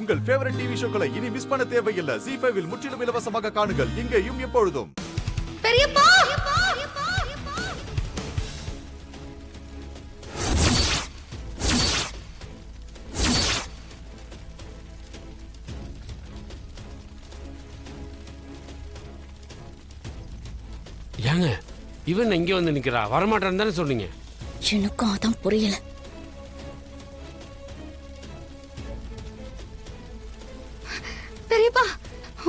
உங்கள் favourite TV ஷோக்களை இனி miss பண்ண தேவையில்லை. ZEE5 இல் முற்றிலும் இலவசமாக காணுங்கள். இங்கேயும் எப்பொழுதும். பெரியப்பா ஏங்க இவன் இங்க வந்து நிக்கிறா? வரமாட்டான்னு தானே சொன்னீங்க. எனக்கும் அதான் புரியல. பெரியப்பா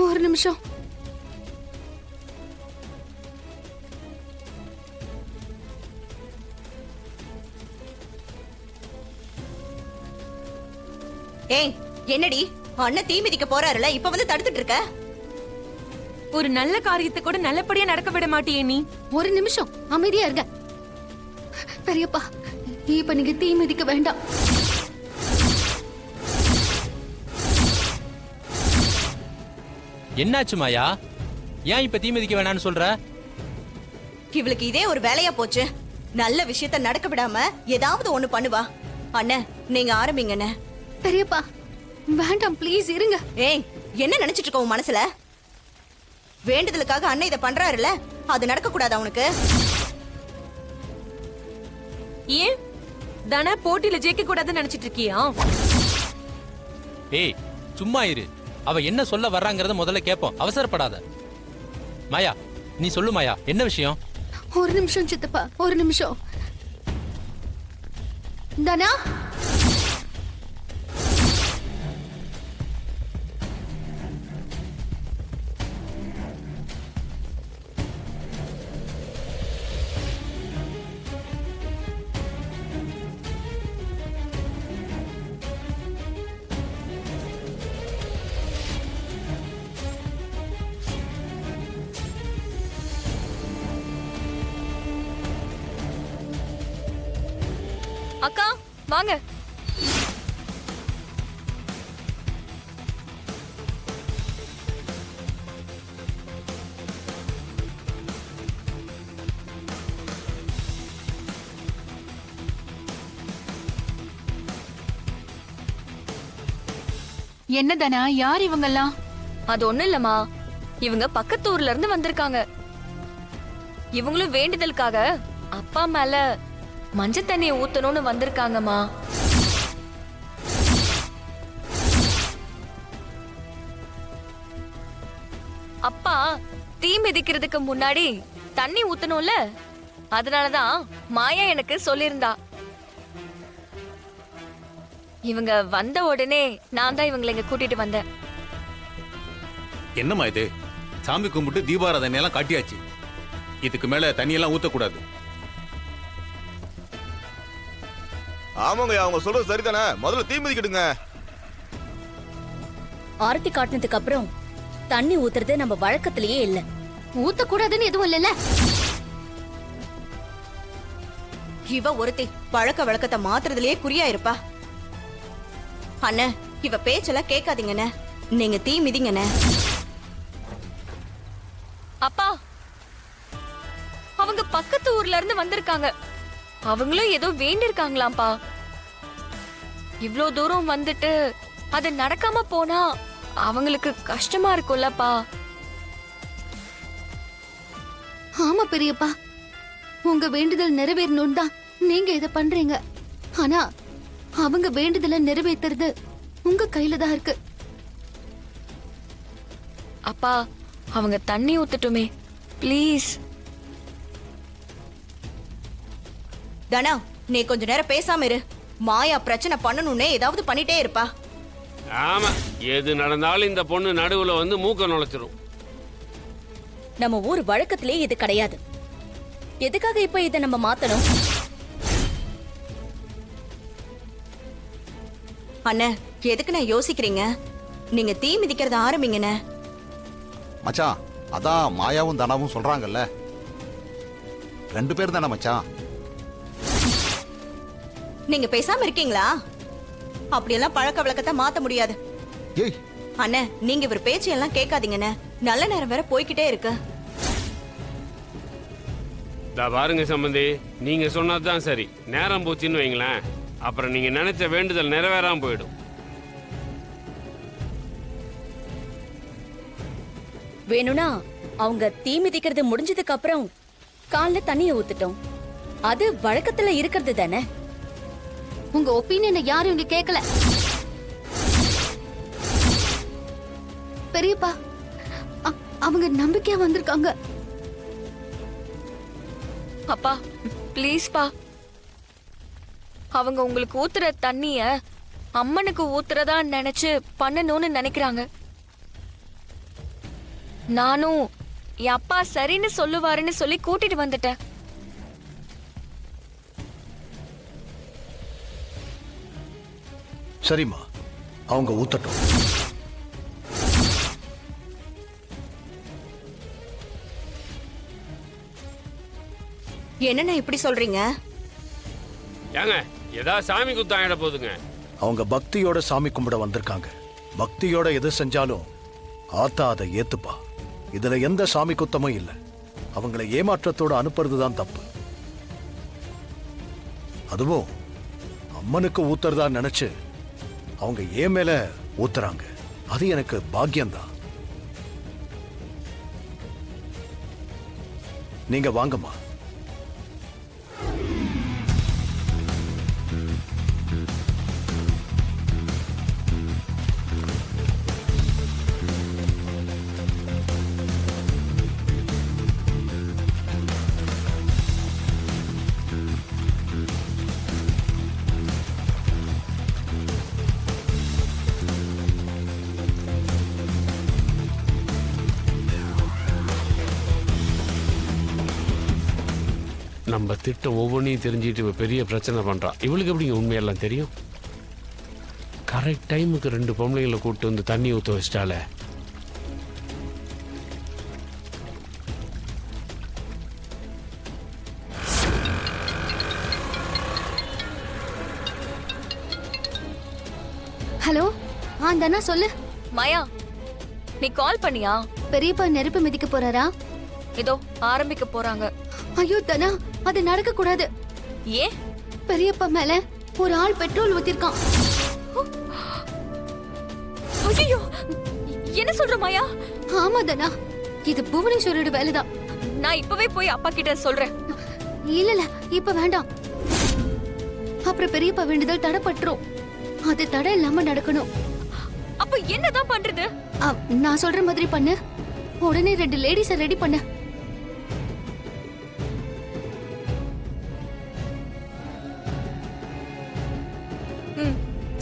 ஒரு நிமிஷம். ஏய் என்னடி அண்ணன் தீ மிதிக்க போறாருல, இப்ப வந்து தடுத்துட்டு இருக்க? ஒரு நல்ல காரியத்தை கூட நல்லபடியா நடக்க விட மாட்டியே நீ. ஒரு நிமிஷம் அமைதியா இருங்க. பெரியப்பா இப்ப நீங்க தீ மிதிக்க வேண்டாம். என்னாச்சு மாயா? ஏன் இப்ப தீ மிதிக்க வேணாம்னு சொல்ற? இவளுக்கு இதே ஒரு வேலையா போச்சு. நல்ல விஷயத்த நடக்க விடாம ஏதாவது ஒண்ணு பண்ணுவா. அண்ணன் நீங்க ஆரம்பிங்க அண்ணே. பெரியப்பா வேண்டாம் ப்ளீஸ் இருங்க. ஏய் என்ன நினைச்சிட்டு இருக்க உன் மனசுல? வேண்டுதலுக்காக அண்ணன் இதை பண்றாருல, அது நடக்க கூடாதா உனக்கு? ஏன் தானே போட்டியில ஜெயிக்க கூடாதுன்னு நினைச்சிட்டு இருக்கியா? ஏய் சும்மா இரு. அவ என்ன சொல்ல வர்றாங்கறத முதல்ல கேப்போம். அவசரப்படாத. மாயா நீ சொல்லு மாயா, என்ன விஷயம்? ஒரு நிமிஷம் சித்தப்பா, ஒரு நிமிஷம். தனா அக்கா வாங்க. என்ன தானா, யார் இவங்கெல்லாம்? அது ஒண்ணும் இல்லம்மா, இவங்க பக்கத்து ஊர்ல இருந்து வந்திருக்காங்க. இவங்களும் வேண்டுதலுக்காக அப்பா மேல மஞ்ச தண்ணியை ஊத்தணும்னு வந்திருக்காங்கம்மா. அப்பா தீ மிதிக்கிறதுக்கு முன்னாடி தண்ணி ஊத்தணும்ல, அதனாலதான் மாயா எனக்கு சொல்லியிருந்தா. இவங்க வந்த உடனே நான் தான் இவங்களை இங்க கூட்டிட்டு வந்தேன். என்னம்மா இது? சாமி கும்பிட்டு தீபாராதனை எல்லாம் காட்டியாச்சு. இதுக்கு மேல தண்ணியெல்லாம் ஊத்தக்கூடாது. ஆமாங்க, அவங்க சொல்றது சரிதானே. முதல்ல தீ மிதிக்கிடுங்க. ஆரத்தி காட்டினதுக்கு அப்புறம் தண்ணி ஊத்துறது நம்ம வழக்கத்திலேயே இல்ல. ஊத்த கூடாதுன்னு எதுவும் இல்லல. இவ ஒருத்தி பழக்க வழக்கத்தை மாத்துறதுலயே குறியா இருப்பா. அண்ணன் இவ பேச்செல்லாம் கேட்காதீங்கண்ணே, நீங்க தீ மிதிங்கண்ணே. அப்பா அவங்க பக்கத்து ஊர்ல இருந்து வந்திருக்காங்க. அவங்களும் ஏதோ வேண்டிருக்காங்களாம்பா. இவ்ளோ தூரம் வந்துட்டு அது நடக்காம போனா அவங்களுக்கு கஷ்டமா இருக்கும்லப்பா. ஆமா பெரியப்பா, உங்க வேண்டுதல் நிறைவேறணும் தான் நீங்க இத பண்றீங்க. ஆனா அவங்க வேண்டுதலை நிறைவேற்றுறது உங்க கையில தான் இருக்கு. அப்பா அவங்க தண்ணி ஊத்துட்டுமே ப்ளீஸ். தனா நீ கொஞ்ச நேரம் பேசாம இரு. மாயா பிரச்சனை பண்ணணும்னே ஏதாவது பண்ணிட்டே இருப்பா. ஆமா, எது நடந்தாலும் இந்த பொண்ணு நடுவுல வந்து மூக்க நுழைச்சிரும். நம்ம ஊர் வழக்கத்திலே இது கிடையாது. எதுக்காக இப்ப இதை நம்ம மாத்தணும்? அண்ணே எதுக்கு நான் யோசிக்கிறீங்க? நீங்க தீ மிதிக்கிறத ஆரம்பிங்கண்ணே. மச்சான், அதான் மாயாவும் தனாவும் சொல்றாங்கல்ல, 2 பேர் தானே மச்சான். நீங்க பேசாம இருக்கீங்களா? அப்படியெல்லாம் பழக்க வழக்கத்தை மாத்த முடியாது. ஏய் அண்ணே நீங்க இவர் பேச்சு எல்லாம் கேட்காதீங்கண்ணே. நல்ல நேரம் வேற போய்கிட்டே இருக்கு. பாருங்க சம்பந்தி, நீங்க சொன்னதுதான் சரி. நேரம் போச்சுன்னு வைங்களேன், அப்புறம் நீங்க நினைச்ச வேண்டுதல் நிறைவேறாம போயிடும். வேணும்னா அவங்க தீ மிதிக்கிறது முடிஞ்சதுக்கு அப்புறம் கால்ல தண்ணிய ஊத்துட்டோம். அது வழக்கத்துல இருக்கிறது தானே. உங்க ஒப்பீனியனை யாரும் இங்க கேட்கல. பெரியப்பா, அவங்க நம்பிக்கையா வந்திருக்காங்க. அப்பா ப்ளீஸ் பா, அவங்க உங்களுக்கு ஊத்துற தண்ணிய அம்மனுக்கு ஊத்துறதா நினைச்சு பண்ணணும்னு நினைக்கிறாங்க. நானும் என் அப்பா சரின்னு சொல்லுவாருன்னு சொல்லி கூட்டிட்டு வந்துட்டேன். சரிம்மா, அவங்க ஊத்தட்டும். என்னண்ணா இப்படி சொல்றீங்க? ஏங்க ஏதாவது சாமி குத்தம் ஆயிட போகுதுங்க. அவங்க பக்தியோட சாமி கும்பிட வந்திருக்காங்க. பக்தியோட எது செஞ்சாலும் ஆத்தா அதை ஏத்துப்பா. இதுல எந்த சாமி குத்தமும் இல்லை. அவங்களை ஏமாற்றத்தோட அனுப்புறது தான் தப்பு. அதுவும் அம்மனுக்கு ஊத்துறதா நினைச்சு அவங்க ஏன் மேல ஊத்துறாங்க. அது எனக்கு பாக்கியம்தான். நீங்க வாங்கம்மா. நம்ம திட்டம் ஒவ்வொன்றையும் தெரிஞ்சுட்டு இவ பெரிய பிரச்சனை பண்றா. இவளுக்கு எப்படிங்க உண்மையெல்லாம் தெரியும்? கரெக்ட் டைமுக்கு 2 பொம்பளைங்களை கூப்பிட்டு வந்து தண்ணி ஊற்ற வச்சிட்டாலே. ஹலோ, தானா சொல்லு. மாயா, நீ கால் பண்ணியா? பெரியப்பா நெருப்பு மிதிக்க போறாரா? இதோ ஆரம்பிக்க போறாங்க. ஐயோ தனா, அது நடக்க கூடாது. ஏன்? பெரியப்பா மேல ஒரு ஆள் பெட்ரோல் ஊத்திருக்கான். ஐயோ, என்ன சொல்ற மாயா? ஆமா தனா, இது புவனேஸ்வரோட வேலைதான். நான் இப்பவே போய் அப்பா கிட்ட சொல்றேன். இல்ல இப்ப வேண்டாம். அப்புறம் பெரியப்பா வேண்டுதல் தடைப்பட்டுரும். அது தடை இல்லாம நடக்கணும். அப்ப என்னதான் பண்றது? நான் சொல்ற மாதிரி பண்ணு. உடனே 2 லேடிஸ ரெடி பண்ணு.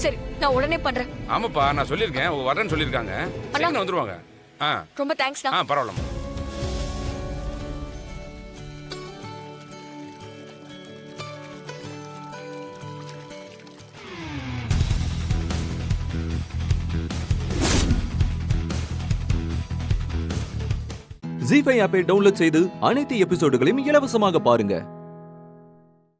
சரி, நான் உடனே பண்றேன். ஆமாப்பா, நான் சொல்லியிருக்கேன், வரேன்னு சொல்லியிருக்காங்க. சீக்கிரம் வந்துருவாங்க. ரொம்ப தேங்க்ஸ்ண்ணா. பரவாயில்லம்மா. ஜீ5 ஆப்பை டவுன்லோட் செய்து அனைத்து எபிசோடுகளையும் இலவசமாக பாருங்க.